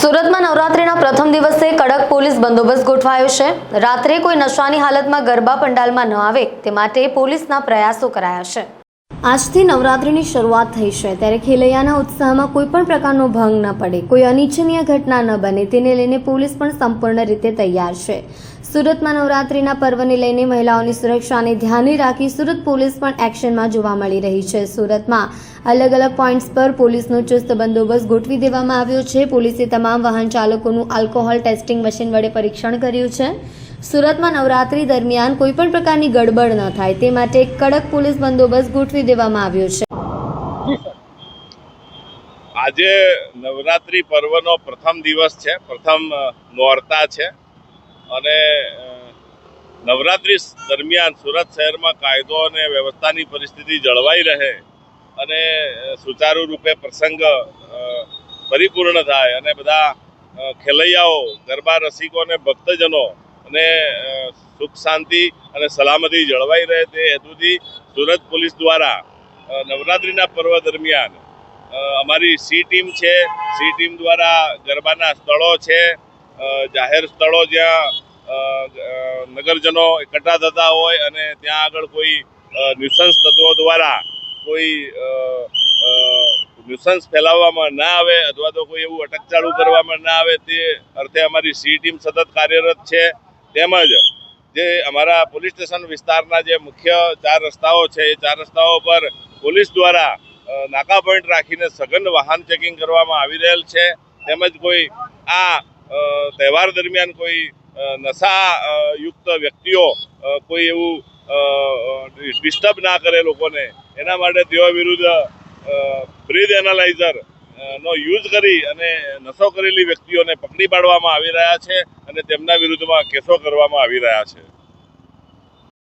સુરતમાં નવરાત્રીના પ્રથમ દિવસે કડક પોલીસ બંદોબસ્ત ગોઠવાયો છે। રાત્રે કોઈ નશાની હાલતમાં ગરબા પંડાલમાં ન આવે તે માટે પોલીસના પ્રયાસો કરાયા છે। આજથી નવરાત્રીની શરૂઆત થઈ છે, ત્યારે ખેલૈયાના ઉત્સાહમાં કોઈ પણ પ્રકારનો ભંગ ન પડે, કોઈ અનિચ્છનીય ઘટના ન બને તેને લઈને પોલીસ પણ સંપૂર્ણ રીતે તૈયાર છે। સુરતમાં નવરાત્રીના પર્વને લઈને મહિલાઓની સુરક્ષાને ધ્યાને રાખી સુરત પોલીસ પણ એક્શનમાં જોવા મળી રહી છે। સુરતમાં અલગ અલગ પોઈન્ટ્સ પર પોલીસનો ચુસ્ત બંદોબસ્ત ગોઠવી દેવામાં આવ્યો છે। પોલીસે તમામ વાહન ચાલકોનું આલ્કોહોલ ટેસ્ટિંગ મશીન વડે પરીક્ષણ કર્યું છે। સુરતમાં નવરાત્રી દરમિયાન કોઈ પણ પ્રકારની ગડબડ ન થાય તે માટે કડક પોલીસ બંદોબસ્ત ગોઠવી દેવામાં આવ્યો છે। આજે નવરાત્રી પર્વનો પ્રથમ દિવસ છે, પ્રથમ નોરતા છે અને નવરાત્રી દરમિયાન સુરત શહેરમાં કાયદો અને વ્યવસ્થાની પરિસ્થિતિ જળવાઈ રહે અને સુચારુ રૂપે પ્રસંગ પરિપૂર્ણ થાય અને બધા ખેલૈયાઓ, ગરબા રસિકો અને ભક્તજનો અને સુખ શાંતિ અને સલામતી જળવાઈ રહે તે હેતુથી સુરત પોલીસ દ્વારા નવરાત્રિના પર્વ દરમિયાન અમારી સી ટીમ છે, સી ટીમ દ્વારા ગરબાના સ્થળો છે, જાહેર સ્થળો જ્યાં નગરજનો એકઠા થતા હોય અને ત્યાં આગળ કોઈ ન્યુસન્સ તત્વો દ્વારા કોઈ ન્યુસન્સ ફેલાવવામાં ના આવે અથવા તો કોઈ એવું અટકચાળું કરવામાં ના આવે તે અર્થે અમારી સી ટીમ સતત કાર્યરત છે। તેમજ જે અમારા પોલીસ સ્ટેશન વિસ્તારના જે મુખ્ય 4 રસ્તાઓ છે એ 4 રસ્તાઓ પર પોલીસ દ્વારા નાકા પોઈન્ટ રાખીને સઘન વાહન ચેકિંગ કરવામાં આવી રહેલ છે। તેમજ કોઈ આ તહેવાર દરમિયાન કોઈ નશાયુક્ત વ્યક્તિઓ કોઈ એવું ડિસ્ટર્બ ના કરે લોકોને, એના માટે તેઓ વિરુદ્ધ બ્રીથ એનાલાઇઝર નો યુઝ કરી અને નશો કરેલી વ્યક્તિઓને પકડી પાડવામાં આવી રહ્યા છે અને તેમના વિરુદ્ધમાં કેસો કરવામાં આવી રહ્યા છે।